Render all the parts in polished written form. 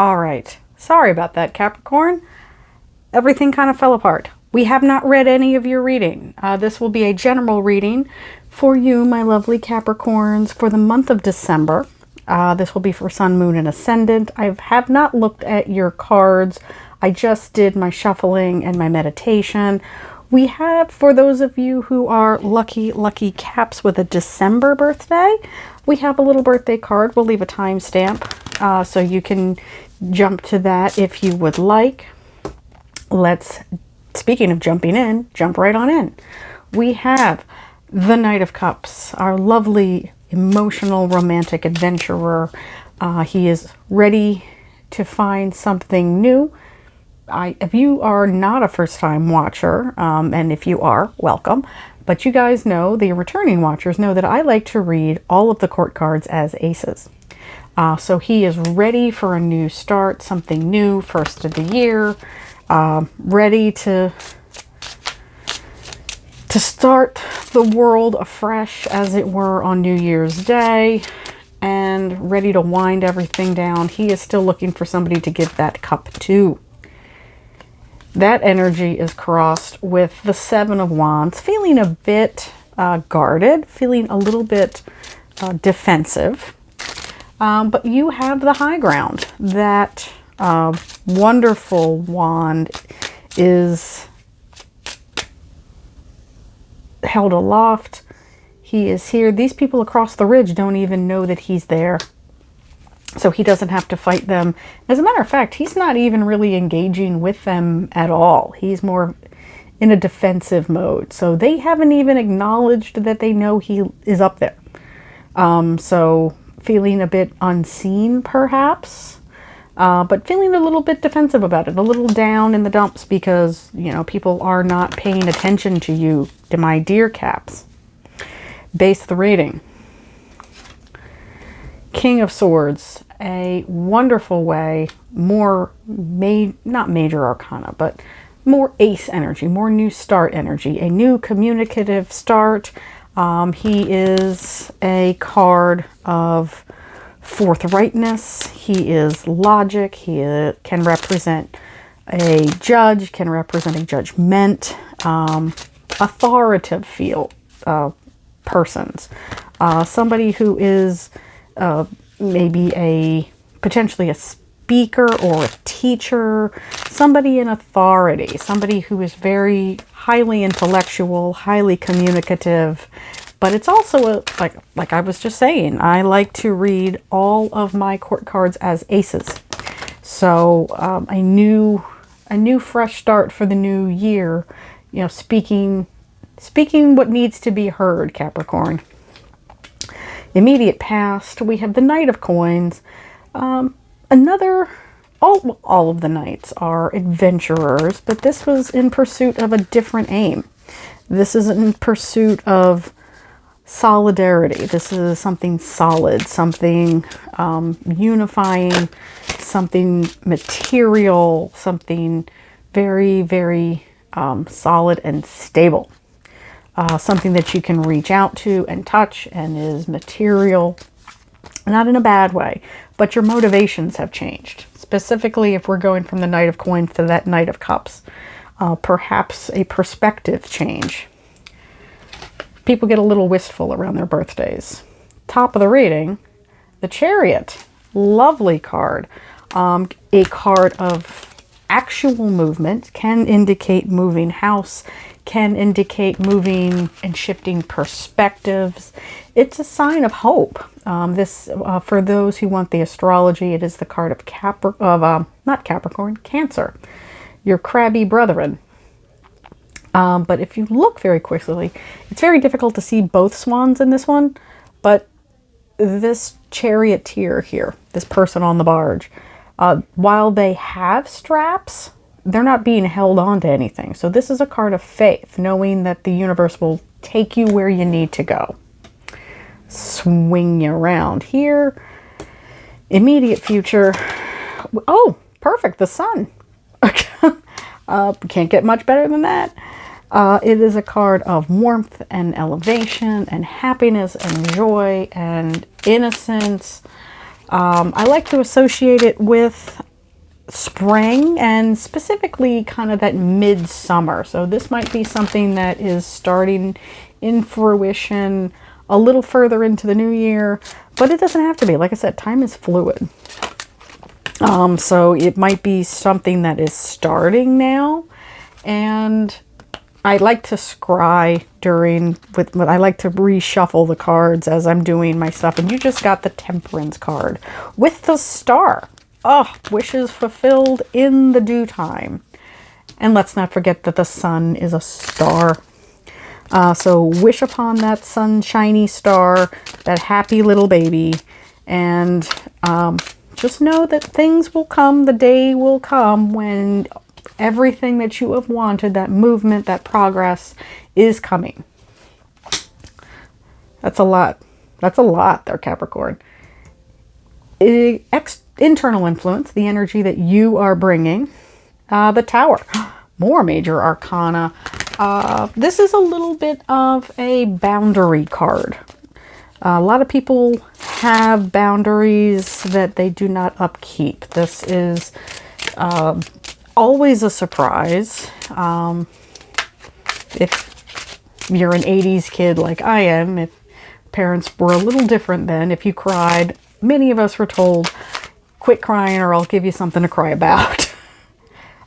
All right. Sorry about that, Capricorn. Everything kind of fell apart. We have not read any of your reading. This will be a general reading for you, my lovely Capricorns, for the month of December. This will be for Sun, Moon, and Ascendant. I have not looked at your cards. I just did my shuffling and my meditation. We have, for those of you who are lucky Caps with a December birthday, we have a little birthday card. We'll leave a timestamp so you can jump to that if you would like. Speaking of jumping in, jump right on in. We have the Knight of Cups, our lovely, emotional, romantic adventurer. He is ready to find something new. If you are not a first-time watcher, and if you are, welcome. But you guys know, the returning watchers know that I like to read all of the court cards as aces. So he is ready for a new start, something new, first of the year, ready to start the world afresh, as it were, on New Year's Day, and ready to wind everything down. He is still looking for somebody to give that cup to. That energy is crossed with the Seven of Wands, feeling a bit guarded, feeling a little bit defensive. But you have the high ground. That wonderful wand is held aloft. He is here. These people across the ridge don't even know that he's there. So he doesn't have to fight them. As a matter of fact, he's not even really engaging with them at all. He's more in a defensive mode. So they haven't even acknowledged that they know he is up there. So feeling a bit unseen, perhaps. But feeling a little bit defensive about it. A little down in the dumps because, you know, people are not paying attention to you, to my dear Caps. Base the rating. King of Swords, a wonderful way, not major arcana, but more ace energy, more new start energy, a new communicative start. He is a card of forthrightness. He is logic. He can represent a judge, can represent a judgment, authoritative persons. Somebody who is maybe potentially a speaker or a teacher, somebody in authority, somebody who is very highly intellectual, highly communicative. But it's also like I was just saying, I like to read all of my court cards as aces. So a new fresh start for the new year, you know, speaking what needs to be heard, Capricorn. Immediate past, we have the Knight of Coins. All of the knights are adventurers, but this was in pursuit of a different aim. This is in pursuit of solidarity. This is something solid, something unifying, something material, something very, very solid and stable. Something that you can reach out to and touch and is material, not in a bad way, but your motivations have changed. Specifically, if we're going from the Knight of Coins to that Knight of Cups, perhaps a perspective change. People get a little wistful around their birthdays. Top of the rating, the Chariot. Lovely card. A card of actual movement, can indicate moving house, can indicate moving and shifting perspectives. It's a sign of hope. For those who want the astrology, it is the card of Cancer, your crabby brethren. But if you look very quickly, it's very difficult to see both swans in this one, but this charioteer here, this person on the barge, while they have straps, they're not being held on to anything. So this is a card of faith, knowing that the universe will take you where you need to go. Swing you around here. Immediate future. Oh, perfect. The sun. Can't get much better than that. It is a card of warmth and elevation and happiness and joy and innocence. I like to associate it with spring, and specifically kind of that midsummer. So this might be something that is starting in fruition a little further into the new year, but it doesn't have to be. Like I said, time is fluid. So it might be something that is starting now, and I like to scry I like to reshuffle the cards as I'm doing my stuff. And you just got the Temperance card with the star. Oh, wishes fulfilled in the due time. And let's not forget that the sun is a star. So wish upon that sunshiny star, that happy little baby. And just know that things will come. The day will come when everything that you have wanted, that movement, that progress, is coming. That's a lot. That's a lot there, Capricorn. Internal influence, the energy that you are bringing. The Tower. More major arcana. This is a little bit of a boundary card. A lot of people have boundaries that they do not upkeep. This is always a surprise. If you're an 80s kid like I am, if parents were a little different then, if you cried, many of us were told, quit crying or I'll give you something to cry about.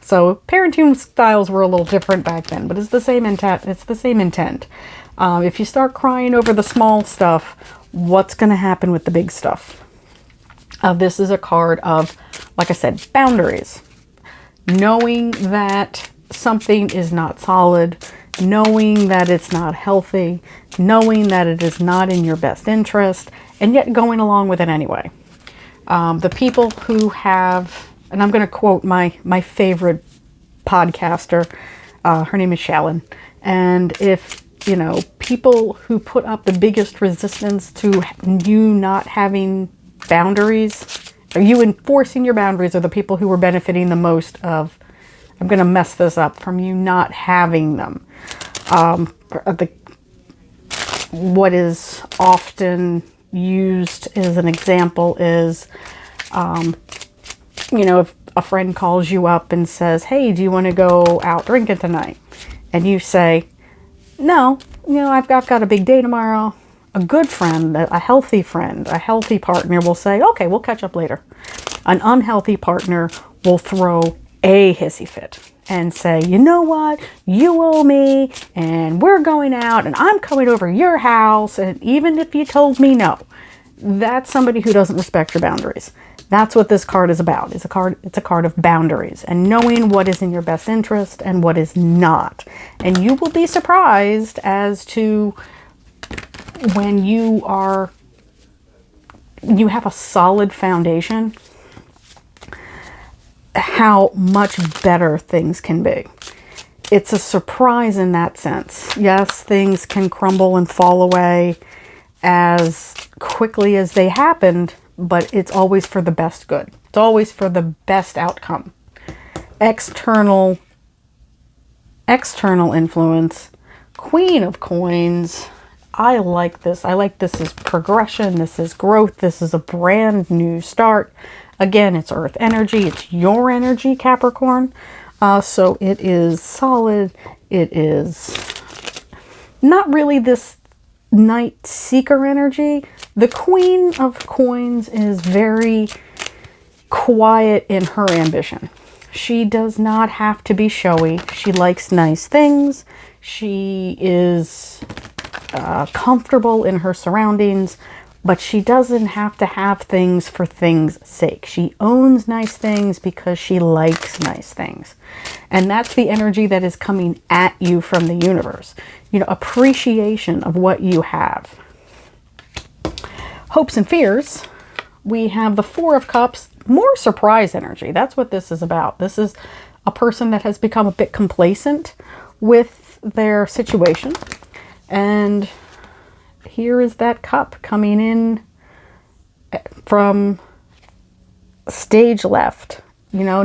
So parenting styles were a little different back then, but it's the same intent. It's the same intent. If you start crying over the small stuff, what's going to happen with the big stuff? This is a card of, like I said, boundaries. Knowing that something is not solid, knowing that it's not healthy, knowing that it is not in your best interest, and yet going along with it anyway. The people who have, and I'm going to quote my favorite podcaster, her name is Shallon, and if, you know, people who put up the biggest resistance to you not having boundaries, or you enforcing your boundaries, are the people who are benefiting the most of, I'm going to mess this up, from you not having them. What is often used as an example is, you know, if a friend calls you up and says, hey, do you want to go out drinking tonight? And you say, no, you know, I've got a big day tomorrow. A good friend, a healthy partner will say, okay, we'll catch up later. An unhealthy partner will throw a hissy fit and say, you know what, you owe me, and we're going out, and I'm coming over your house, and even if you told me no. That's somebody who doesn't respect your boundaries. That's what this card is about. It's a card of boundaries and knowing what is in your best interest and what is not. And you will be surprised as to when you have a solid foundation, how much better things can be. It's a surprise in that sense. Yes, things can crumble and fall away as quickly as they happened, but it's always for the best good. It's always for the best outcome. External influence. Queen of Coins. I like this. I like this as progression. This is growth. This is a brand new start. Again, it's earth energy. It's your energy, Capricorn. So it is solid. It is not really this Night Seeker energy. The Queen of Coins is very quiet in her ambition. She does not have to be showy. She likes nice things. She is comfortable in her surroundings, but she doesn't have to have things for things' sake. She owns nice things because she likes nice things. And that's the energy that is coming at you from the universe. You know, appreciation of what you have. Hopes and fears. We have the Four of Cups, more surprise energy. That's what this is about. This is a person that has become a bit complacent with their situation. And here is that cup coming in from stage left. You know,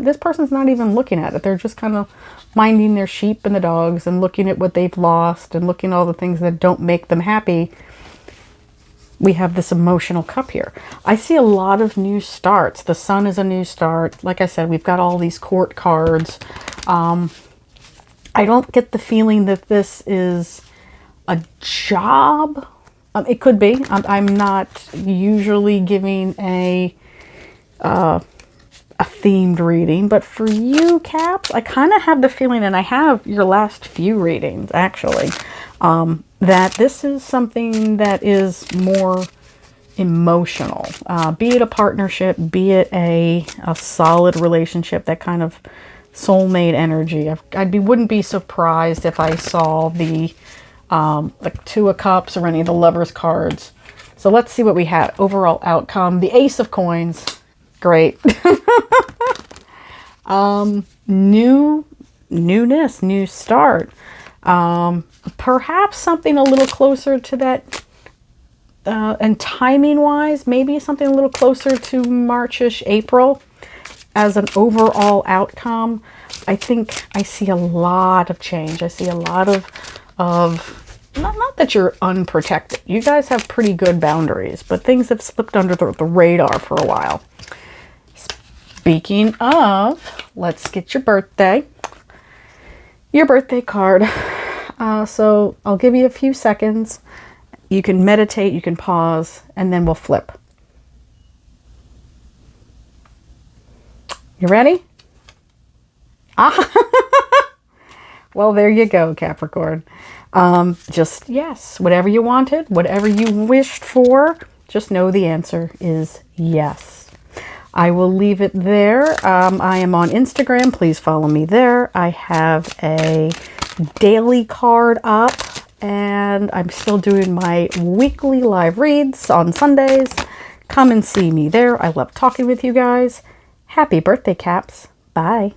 this person's not even looking at it. They're just kind of minding their sheep and the dogs and looking at what they've lost and looking at all the things that don't make them happy. we have this emotional cup here. I see a lot of new starts. The sun is a new start. Like I said, we've got all these court cards. I don't get the feeling that this is a job. It could be. I'm not usually giving a themed reading, but for you, Caps, I kind of have the feeling, and I have your last few readings actually, that this is something that is more emotional, be it a partnership, be it a solid relationship, that kind of soulmate energy. Wouldn't be surprised if I saw the Two of Cups or any of the Lovers cards. So let's see what we had. Overall outcome, the Ace of Coins. Great. Newness, new start. Perhaps something a little closer to that, and timing wise, maybe something a little closer to Marchish, April. As an overall outcome, I think I see a lot of change. I see a lot of not that you're unprotected. You guys have pretty good boundaries, but things have slipped under the radar for a while. Speaking of, let's get your birthday card. So I'll give you a few seconds. You can meditate, you can pause, and then we'll flip. You ready? Well, there you go, Capricorn. Just yes, whatever you wanted, whatever you wished for, just know the answer is yes. I will leave it there. I am on Instagram. Please follow me there. I have a daily card up, and I'm still doing my weekly live reads on Sundays. Come and see me there. I love talking with you guys. Happy birthday, Caps. Bye.